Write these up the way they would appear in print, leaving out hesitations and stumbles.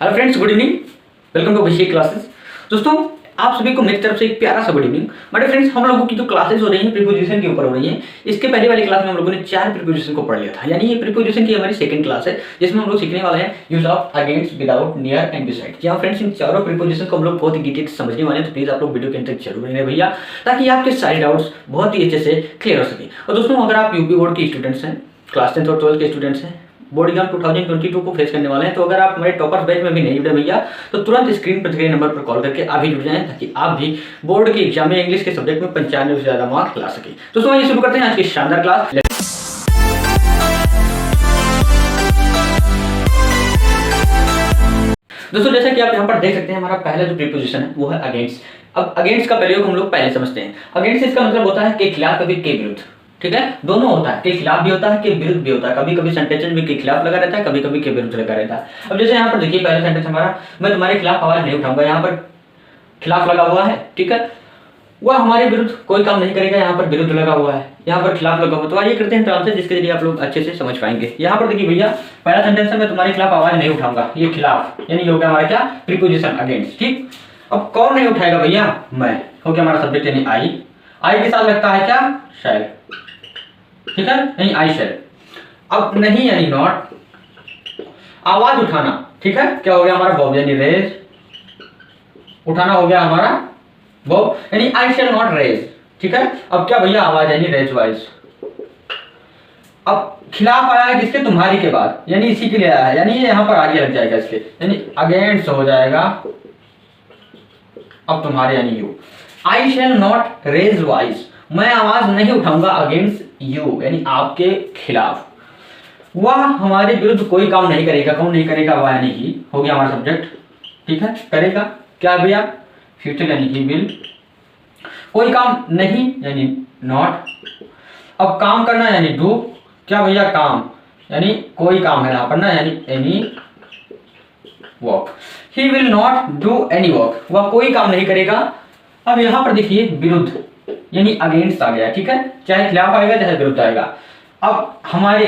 Hello friends, good evening. Welcome to Abhishek classes. दोस्तों, आप सभी को मेरी तरफ से एक प्यारा सा गुड इवनिंग। बड़े फ्रेंड्स, हम लोगों की जो क्लासेस हो रही हैं प्रीपोजिशन के ऊपर हो रही हैं। इसके पहले वाली क्लास में हम लोगों ने 4 प्रीपोजिशन को पढ़ लिया था, यानी ये प्रीपोजिशन की हमारी सेकंड क्लास है, जिसमें हम लोग सीखने वाले हैं use of against, without, near and beside. जहाँ फ्रेंड्स इन चारों प्रीपोजिशन को हम लोग बहुत ही डिटेल से समझने वाले हैं, तो प्लीज आप लोग वीडियो के अंत तक जरूर बने भैया, ताकि आपके सारे डाउट्स बहुत ही अच्छे से क्लियर हो सके। और दोस्तों, अगर आप यूपी बोर्ड के स्टूडेंट्स हैं, क्लास 10 और 12 के स्टूडेंट्स हैं, बोर्ड एग्जाम 2022 को फेस करने वाले हैं, तो अगर आप हमारे टॉपर्स बैच में भी नहीं जुड़े भैया, तो तुरंत स्क्रीन पर दिए नंबर पर कॉल करके अभी जुड़ जाएं, ताकि आप भी बोर्ड के एग्जाम में इंग्लिश के सब्जेक्ट में 95 से ज्यादा मार्क्स ला सके। दोस्तों, आइए शुरू करते हैं आज की शानदार क्लास। दोस्तों, जैसा कि आप यहाँ पर देख सकते हैं, हमारा पहला जो प्रीपोजिशन है वो है अगेंस्ट। अब अगेंस्ट का प्रयोग हम लोग पहले समझते हैं। अगेंस्ट इसका मतलब होता है के खिलाफ, कभी के विरुद्ध। ठीक है, दोनों होता है, के खिलाफ भी होता है, के विरुद्ध भी होता है। कभी कभी सेंटेंस में के खिलाफ लगा रहता है, कभी कभी के विरुद्ध लगा रहता है। अब जैसे यहाँ पर देखिए, पहला सेंटेंस हमारा, मैं तुम्हारे खिलाफ आवाज नहीं उठाऊंगा। यहाँ पर खिलाफ लगा हुआ है, ठीक है, वह हमारे विरुद्ध कोई काम नहीं करेगा। यहाँ पर विरुद्ध लगा हुआ है, यहाँ पर खिलाफ लगा हुआ। तो आइए करते हैं ट्रांसलेट, जिसके जरिए आप लोग अच्छे से समझ पाएंगे। यहाँ पर देखिए भैया, पहला सेंटेंस है, मैं तुम्हारे खिलाफ आवाज नहीं उठाऊंगा। ये खिलाफ यानी हो गया हमारा क्या, प्रीपोजिशन अगेंस्ट। ठीक, अब कौन नहीं उठाएगा भैया, मैं, हो गया हमारा सब्जेक्ट यानी आई। आई के साथ लगता है क्या, शैल। ठीक है, नहीं आई शैल। अब नहीं यानी नॉट। आवाज उठाना, ठीक है, क्या हो गया हमारा वर्ब यानी रेज। उठाना हो गया हमारा वर्ब यानी आई शैल नॉट रेज। ठीक है, अब क्या भैया, आवाज यानी रेज वॉइस। अब खिलाफ आया है किसके, तुम्हारी के बाद, यानी इसी के लिए आया है, यानी ये यहां पर आगे लग जाएगा इसके, यानी अगेंस्ट हो जाएगा। अब तुम्हारे यानी you. I shall not raise voice, मैं आवाज नहीं उठाऊंगा अगेंस्ट यू यानी आपके खिलाफ। वह हमारे विरुद्ध कोई काम नहीं करेगा। कौन नहीं करेगा, वह यानी ही, हो गया हमारा सब्जेक्ट। ठीक है, करेगा क्या भैया, फ्यूचर यानी ही विल। कोई काम नहीं यानी नॉट। अब काम करना यानी डू, क्या भैया, काम यानी कोई काम है यहाँ पर ना, यानी any work. He will not do any work, वह कोई काम नहीं करेगा। अब यहाँ पर देखिए, विरुद्ध यानी अगेंस्ट आ गया। ठीक है, चाहे खिलाफ आएगा चाहे विरुद्ध आएगा। अब हमारे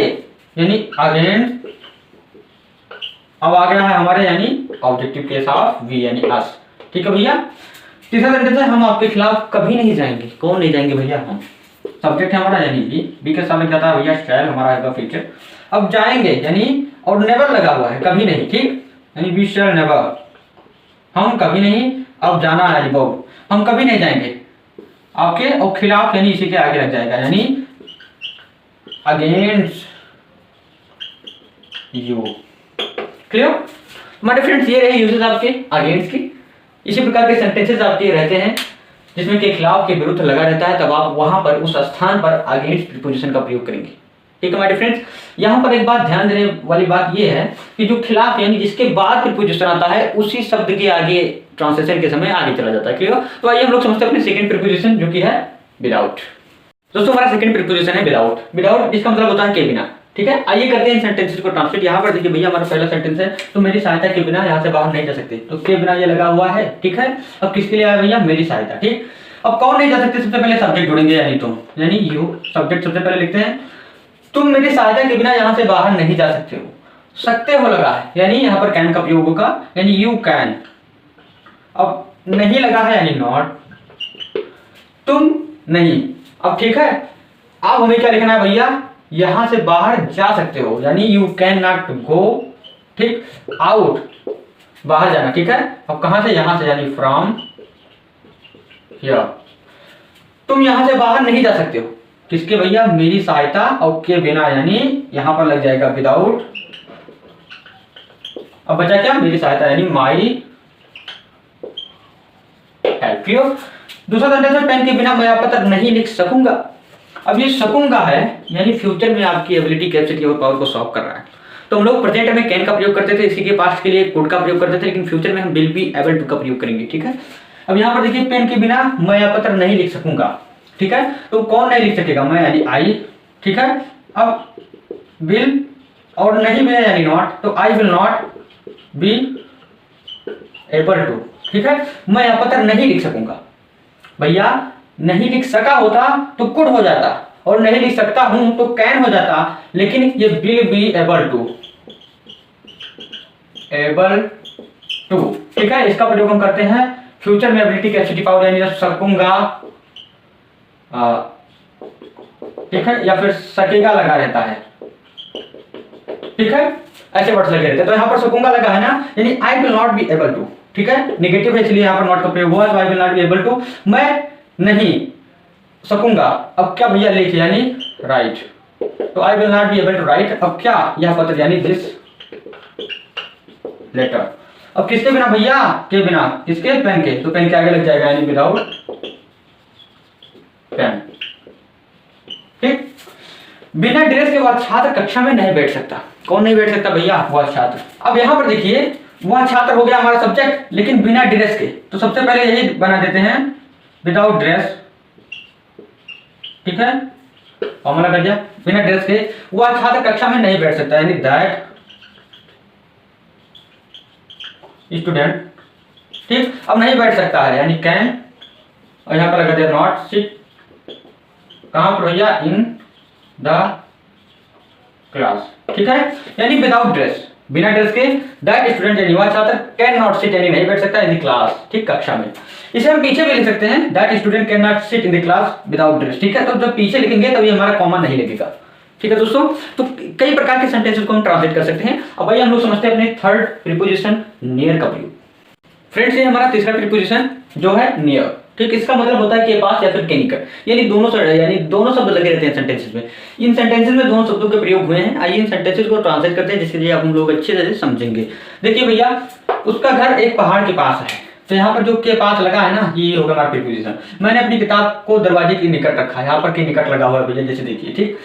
यानी अगेंस्ट, अब आ गया है हमारे यानी ऑब्जेक्टिव केस ऑफ वी यानी अस। ठीक है भैया, तीसरा सेंटेंस है, हम आपके खिलाफ कभी नहीं जाएंगे। कौन नहीं जाएंगे भैया, हम। सब्जेक्ट है हमारा यानी बी के साथ लग जाता है भैया शैल, हमारा आएगा फ्यूचर। अब जाएंगे यानी, और नेवर लगा हुआ है, कभी नहीं। ठीक, यानी वी शैल नेवर, हम कभी नहीं। अब जाना है वो, हम कभी नहीं जाएंगे आपके, और खिलाफ यानी इसी के आगे लग जाएगा, यानी अगेंस्ट यू। क्लियर हमारे फ्रेंड्स, ये रहे यूजेस आपके अगेंस्ट की। इसी प्रकार के सेंटेंसेस आपके रहते हैं जिसमें के खिलाफ के विरुद्ध लगा रहता है, तब आप वहां पर उस स्थान पर अगेंस्ट प्रीपोजिशन का प्रयोग करेंगे। ठीक है हमारे फ्रेंड्स, यहाँ पर एक बात ध्यान देने वाली बात यह है कि जो खिलाफ यानी जिसके बाद प्रीपोजिशन आता है, उसी शब्द के आगे ट्रांसलेशन के समय आगे चला जाता है। क्लियर, तो आइए हम लोग समझते हैं अपने सेकंड प्रीपोजिशन, जो कि है विदाउट। दोस्तों, हमारा सेकंड प्रीपोजिशन है विदाउट। विदाउट इसका मतलब होता है के बिना। ठीक है, आइए करते हैं इन सेंटेंसेस को ट्रांसलेट। यहाँ पर देखिए भैया, हमारा पहला सेंटेंस है, तो मेरी सहायता के बिना यहाँ से बाहर नहीं जा सकते। तो के बिना ये लगा हुआ है। ठीक है, अब किसके लिए आया भैया, मेरी सहायता। ठीक, अब कौन नहीं जा सकते, सबसे पहले सब्जेक्ट जोड़ेंगे यानी तुम, यानी यू। सब्जेक्ट सबसे पहले लिखते हैं, तुम मेरी सहायता के बिना यहाँ से बाहर नहीं जा सकते हो। सकते हो लगा है, यानी यहाँ पर कैन का प्रयोग होगा, यानी यू कैन। अब नहीं लगा है यानी नॉट, तुम नहीं। अब ठीक है, अब हमें क्या लिखना है भैया, यहां से बाहर जा सकते हो, यानी यू कैन नॉट गो। ठीक, आउट बाहर जाना। ठीक है, अब कहां से, यहां से, यानी फ्रॉम हियर। तुम यहां से बाहर नहीं जा सकते हो, किसके भैया, मेरी सहायता, और के बिना यानी यहां पर लग जाएगा विदाउट। अब बचा क्या, मेरी सहायता यानी माई हेल्प। दूसरा सेंटेंस है, पेन के बिना मैं पत्र नहीं लिख सकूंगा। अब ये सकूंगा है यानी फ्यूचर में आपकी एबिलिटी, कैपेसिटी और पावर को सॉल्व कर रहा है। तो हम लोग प्रेजेंट में कैन का प्रयोग करते थे, इसी के पास्ट के लिए कुड का प्रयोग करते थे, लेकिन फ्यूचर में हम विल बी एबल टू का प्रयोग करेंगे। ठीक है, अब यहाँ पर देखिए, पेन के बिना मैं पत्र नहीं लिख सकूंगा। ठीक है, तो कौन नहीं लिख सकेगा, मैं यानी आई। ठीक है, अब विल और नहीं भी यानी नॉट, तो I will not be able to. ठीक है, मैं यह पत्र नहीं लिख सकूंगा। भैया नहीं लिख सका होता तो कुड हो जाता, और नहीं लिख सकता हूं तो कैन हो जाता, लेकिन ये विल बी एबल टू ठीक है, इसका प्रयोग हम करते हैं फ्यूचर में एबिलिटी कैपेसिटी पावर, यानी सकूंगा, ठीक है, या फिर सकेगा लगा रहता है, ठीक है, ऐसे वर्ड्स लगे रहते हैं। तो यहाँ पर सकूंगा लगा है ना, यानी I will not be able to, ठीक है, नेगेटिव है इसलिए यहाँ पर नॉट का प्रयोग हुआ, तो I will not be able to, मैं नहीं सकूंगा। अब क्या भैया लिख, यानी राइट, तो I will not be able to write, अब क्या, यह पत्र यानी दिस लेटर। अब किसके बिना भैया, के बिना, किसके, पेन के, तो पेन के आगे लग जाएगा यानी विदाउट पेन, ठीक। बिना ड्रेस के वह छात्र कक्षा में नहीं बैठ सकता। कौन नहीं बैठ सकता भैया, वह छात्र। अब यहां पर देखिए वह छात्र हो गया हमारा सब्जेक्ट, लेकिन बिना ड्रेस के, तो सबसे पहले यही बना देते हैं विदाउट ड्रेस, ठीक है, फॉर्मूला कर दिया, बिना ड्रेस के वह छात्र कक्षा में नहीं बैठ सकता, यानी दैट स्टूडेंट, ठीक। अब नहीं बैठ सकता है यानी कैन, और यहां पर लगा दिया नॉट सिट, कहां पर भैया, इन द क्लास, ठीक है, यानी विदाउट ड्रेस, बिना ड्रेस के दैट स्टूडेंट यानी वह छात्र कैन नॉट सिट यानी नहीं बैठ सकता इन द क्लास, ठीक, कक्षा में। इसे हम पीछे भी लिख सकते हैं, that student can not sit in the class without dress, ठीक है। तो जब पीछे लिखेंगे तभी हमारा कॉमा नहीं लगेगा, ठीक है दोस्तों। तो कई प्रकार के सेंटेंसेस को हम ट्रांसलेट कर सकते हैं। अब भाई हम लोग समझते हैं अपने थर्ड प्रीपोजिशन नियर का प्रयोग। फ्रेंड्स ये हमारा तीसरा प्रीपोजिशन जो है नियर, ठीक, इसका मतलब होता है के पास या फिर के निकट, यानी दोनों शब्द लगे रहते हैं सेंटेंसेस में। इन सेंटेंसेस में दोनों शब्दों के प्रयोग हुए हैं। आइए इन सेंटेंसेस को ट्रांसलेट करते हैं, जिसके लिए आप हम लोग अच्छे से समझेंगे। देखिए भैया, उसका घर एक पहाड़ के पास है, तो यहाँ पर जो के पास लगा है ना, ये होगा हमारा प्रीपोजिशन। मैंने अपनी किताब को दरवाजे के निकट रखा है, यहाँ पर के निकट लगा हुआ है भैया, जैसे देखिए, ठीक।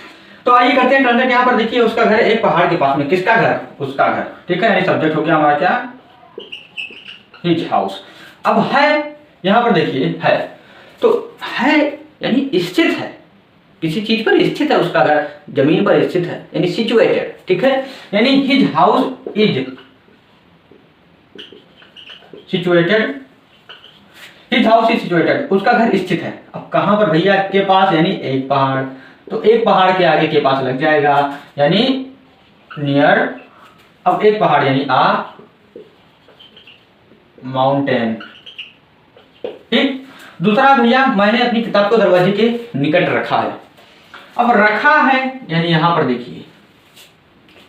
तो आइए करते हैं ट्रांसलेट। यहाँ पर देखिए उसका घर एक पहाड़ के पास में, किसका घर, उसका घर, ठीक है, यानी सब्जेक्ट हो गया हमारा क्या, हिज हाउस। अब है, यहाँ पर देखिए है, तो है यानी स्थित है, किसी चीज पर स्थित है, उसका घर जमीन पर स्थित है, यानी सिचुएटेड, ठीक है, यानी his house is situated, his house is situated, उसका घर स्थित है। अब कहां पर भैया, के पास, यानी एक पहाड़, तो एक पहाड़ के आगे के पास लग जाएगा, यानी नियर। अब एक पहाड़ यानी आ माउंटेन, ठीक। दूसरा भैया, मैंने अपनी किताब को दरवाजे के निकट रखा है। अब रखा है यानी यहां पर देखिए,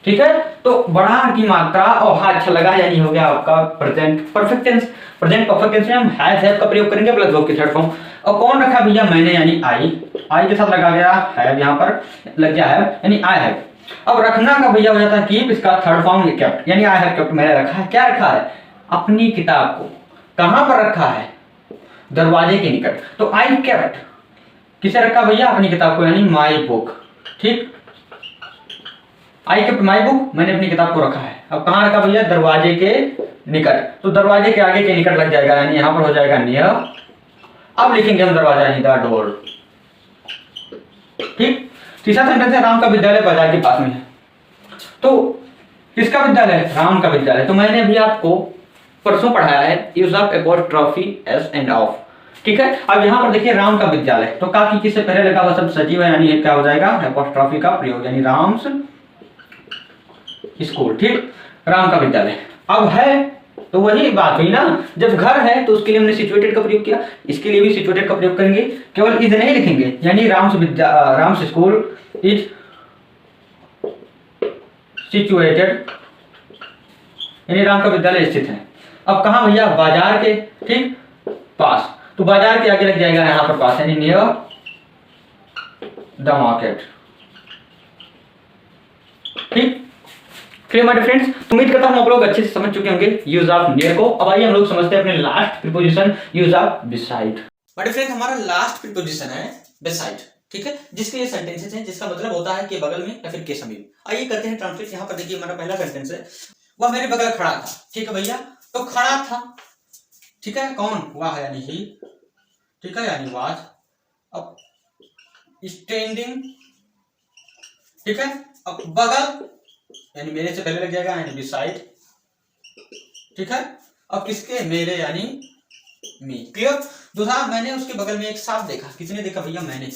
ठीक है, तो बड़ा की मात्रा और हा अच्छा लगा, यानी हो गया आपका present perfect tense. Present perfect tense में हम हैव का प्रयोग करेंगे प्लस वर्ब की थर्ड फॉर्म। और कौन रखा भैया, मैंने, यानी आई के साथ लगा गया हैव, यहां पर लग गया है, यानी आई हैव। अब रखना का भैया हो जाता है कीप, इसका थर्ड फॉर्म केप्ट, यानी आई हैव केप्ट, मैंने रखा है। क्या रखा है, अपनी किताब को कहां पर रखा है, दरवाजे के निकट, तो आई केप्ट, किसे रखा भैया, अपनी किताब को, यानी माई बुक, ठीक। आई केप्ट माई बुक, मैंने अपनी किताब को रखा है। अब कहां रखा भैया, दरवाजे के निकट, तो दरवाजे के आगे के निकट लग जाएगा, यानी यहां पर हो जाएगा नियर। अब लिखेंगे हम दरवाजा यानी द डोर, ठीक। तीसरा सेंटेंस है राम का विद्यालय बाजार के पास में है, तो किसका विद्यालय, राम का विद्यालय। तो मैंने अभी आपको परसों पढ़ाया है use of apostrophe S end of, ठीक है। अब यहां पर देखिए राम का विद्यालय, तो का की किससे पहले लगा हुआ शब्द सजीव है, यानी क्या हो जाएगा, एपोस्ट्रोफी का प्रयोग, यानी राम्स स्कूल, ठीक, राम का विद्यालय। अब है, तो वही बात हुई ना, जब घर है तो उसके लिए हमने सिचुएटेड का प्रयोग किया, इसके लिए भी सिचुएटेड का प्रयोग करेंगे, केवल इज नहीं लिखेंगे, यानी राम्स स्कूल इज सिचुएटेड, यानी राम का विद्यालय स्थित है। अब कहां भैया, बाजार के, ठीक, पास, तो बाजार के आगे लग जाएगा यहां पर पास, यानी नियर द मार्केट, ठीक। क्लियर माय फ्रेंड्स, उम्मीद करता हूं आप लोग अच्छे से समझ चुके होंगे यूज ऑफ नियर को। अब आइए हम लोग समझते हैं अपने last preposition use of beside. My friends, हमारा लास्ट प्रीपोजिशन है बिसाइड, ठीक है, जिसके ये सेंटेंसेस हैं, जिसका मतलब होता है कि बगल में या फिर के समीप। आइए करते हैं ट्रांसलेट। यहाँ पर देखिए हमारा पहला सेंटेंस है, वह मेरे बगल खड़ा था, ठीक है भैया, तो खड़ा था, ठीक है, कौन, वह यानी ही, ठीक है, यानी वाज। अब स्टैंडिंग, ठीक है, अब बगल यानी मेरे से पहले लग जाएगा, यानी बिसाइड, ठीक है। अब किसके, मेरे, यानी मी, क्लियर। दूसरा, मैंने उसके बगल में एक सांप देखा, किसने देखा भैया, मैंने,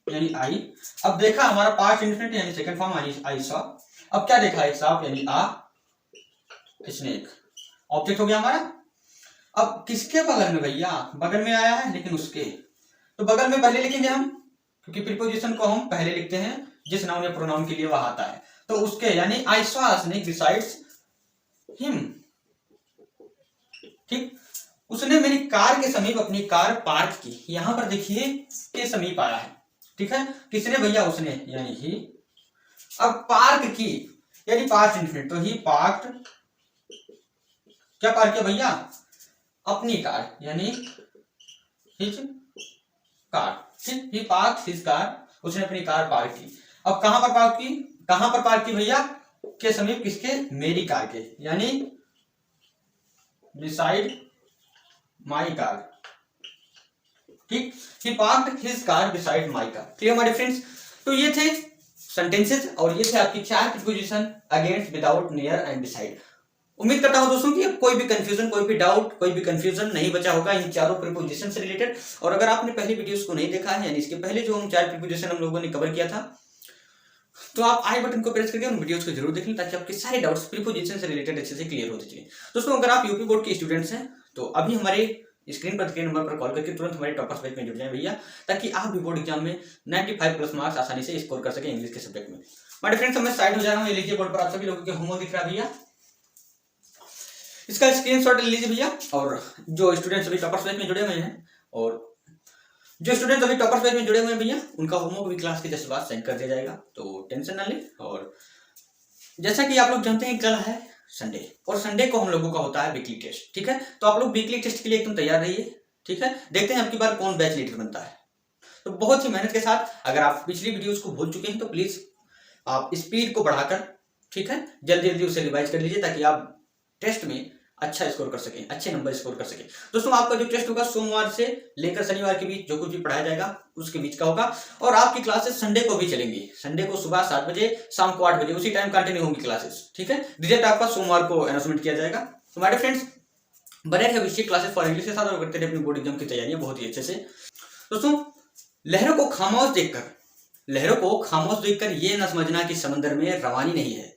यानी आई। अब देखा हमारा पास्ट इंडेफिनिट यानी सेकंड फॉर्म, यानी आई सॉ। अब क्या देखा, एक सांप, यानी आ स्नेक, ऑब्जेक्ट हो गया हमारा। अब किसके बगल में भैया, बगल में आया है लेकिन उसके, तो बगल में पहले लिखेंगे हम, क्योंकि प्रीपोजिशन को हम पहले लिखते हैं जिस नाउन या प्रोनाउन के लिए वह आता है। तो उसके यानी I saw a snake besides him, ठीक, उसने मेरी कार के समीप अपनी कार पार्क की। यहां पर देखिए के समीप आया है, ठीक है, किसने भैया, उसने, यानी ही। अब पार्क की यानी पास्ट इंफिनिट, तो ही पार्क्ड, क्या पार्क किया भैया, अपनी कार, यानी हिज कार, ठीक, ही पार्क्ड हिज कार, उसने अपनी कार पार्क की। अब कहां पर पार्क की, कहां पर पार्क की भैया, के समीप, किसके, मेरी कार के, यानी बिसाइड माई कार, ठीक, he parked his car beside my car. Clear my friends. तो ये थे सेंटेंसेस और ये थे आपकी 4 preposition against, without, near and beside. उम्मीद करता हूं दोस्तों कि अब कोई भी कंफ्यूजन, कोई भी डाउट, कोई भी कंफ्यूजन नहीं बचा होगा इन चारों प्रीपोजिशन से रिलेटेड। और अगर आपने पहले वीडियोस को नहीं देखा है, यानी इसके पहले जो हम 4 प्रीपोजिशन हम लोगों ने कवर किया था, तो आप आई बटन को प्रेस करके उन वीडियोस को जरूर देख लें, ताकि आपके सारे डाउट्स प्रीपोजिशन से रिलेटेड अच्छे से क्लियर होते चले। दोस्तों अगर आप यूपी बोर्ड के स्टूडेंट्स हैं तो अभी हमारे स्क्रीन पर दिए नंबर पर कॉल करके तुरंत हमारे टॉपर्स बैच में जुड़ जाएं भैया, ताकि आप भी बोर्ड एग्जाम में 95 प्लस मार्क्स आसानी से स्कोर कर सके इंग्लिश के सब्जेक्ट में। माय फ्रेंड्स, मैं साइड हो जा रहा हूँ, ये लीजिए बोर्ड पर आप सभी लोगों के होमवर्क दिख रहा है भैया, इसका स्क्रीनशॉट ले लीजिए भैया। और जो स्टूडेंट्स अभी टॉपर्स बैच में जुड़े हुए हैं, और जो स्टूडेंट्स अभी टॉपर्स बैच में जुड़े हुए हैं भैया, उनका होमवर्क भी क्लास के जस्ट बाद सेंड कर दिया जाएगा, तो टेंशन ना लें। और जैसा कि आप लोग जानते हैं कल है संडे, और संडे को हम लोगों का होता है वीकली टेस्ट, ठीक है, तो आप लोग वीकली टेस्ट के लिए एकदम तैयार रहिए, ठीक है। देखते हैं अब की बार कौन बैच लीडर बनता है। तो बहुत ही मेहनत के साथ, अगर आप पिछली वीडियोस को भूल चुके हैं तो प्लीज आप स्पीड को बढ़ाकर, ठीक है, जल्दी जल्दी उसे रिवाइज कर लीजिए, ताकि आप टेस्ट में अच्छा स्कोर कर सकें, अच्छे नंबर स्कोर कर सकें। दोस्तों आपका जो टेस्ट होगा सोमवार से लेकर शनिवार के बीच जो कुछ भी पढ़ाया जाएगा उसके बीच का होगा, और आपकी क्लासेस संडे को भी चलेंगी, संडे को सुबह 7 बजे, शाम को 8 बजे, उसी टाइम कंटिन्यू होंगी क्लासेस, ठीक है। रिजल्ट आपका सोमवार को अनाउंसमेंट किया जाएगा। तो हमारे फ्रेंड्स बने रहे अभिषेक क्लासेस फॉर इंग्लिश के साथ, और करते रहे अपनी बोर्ड एग्जाम की तैयारियां बहुत ही अच्छे से। दोस्तों लहरों को खामोश देखकर, लहरों को खामोश देखकर ये ना समझना कि समंदर में रवानी नहीं है,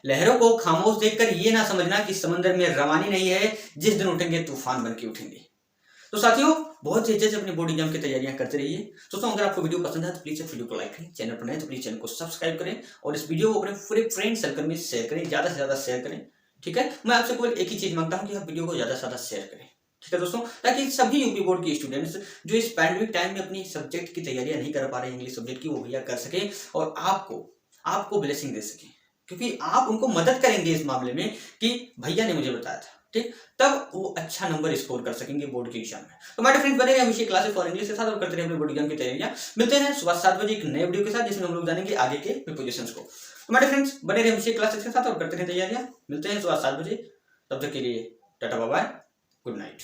लहरों को खामोश देखकर ये ना समझना कि समंदर में रवानी नहीं है, जिस दिन उठेंगे तूफान बन के उठेंगे। तो साथियों बहुत ही अच्छे से अपने बोर्ड एग्जाम की तैयारियां करते रहिए। दोस्तों अगर आपको वीडियो पसंद है तो प्लीज वीडियो को लाइक करें, चैनल पर नए तो प्लीज चैनल को सब्सक्राइब करें, और इस वीडियो को अपने पूरे फ्रेंड सर्कल में शेयर करें, ज्यादा से ज्यादा शेयर करें, ठीक है। मैं आपसे केवल एक ही चीज मांगता हूं कि आप वीडियो को ज्यादा से ज्यादा शेयर करें, ठीक है दोस्तों, ताकि सभी यूपी बोर्ड के स्टूडेंट्स जो इस पैंडेमिक टाइम में अपनी सब्जेक्ट की तैयारियां नहीं कर पा रहे इंग्लिश सब्जेक्ट की, वो भैया कर सके, और आपको ब्लेसिंग दे सके, क्योंकि आप उनको मदद करेंगे इस मामले में कि भैया ने मुझे बताया था, ठीक, तब वो अच्छा नंबर स्कोर कर सकेंगे बोर्ड के एग्जाम में। तो हमारे फ्रेंड्स बने अभिषेक क्लासेस फॉर इंग्लिश के साथ, और करते रहे अपने बोर्ड एग्जाम की तैयारियां। मिलते हैं सुबह 7 बजे एक नए वीडियो के साथ, जिसमें हम लोग जानेंगे आगे के प्रीपोजिशंस को। तो हमारे फ्रेंड्स बने रहे अभिषेक क्लासेस के साथ और करते रहे तैयारियां। मिलते हैं सुबह 7 बजे, तब तक के लिए tata bye bye, good night.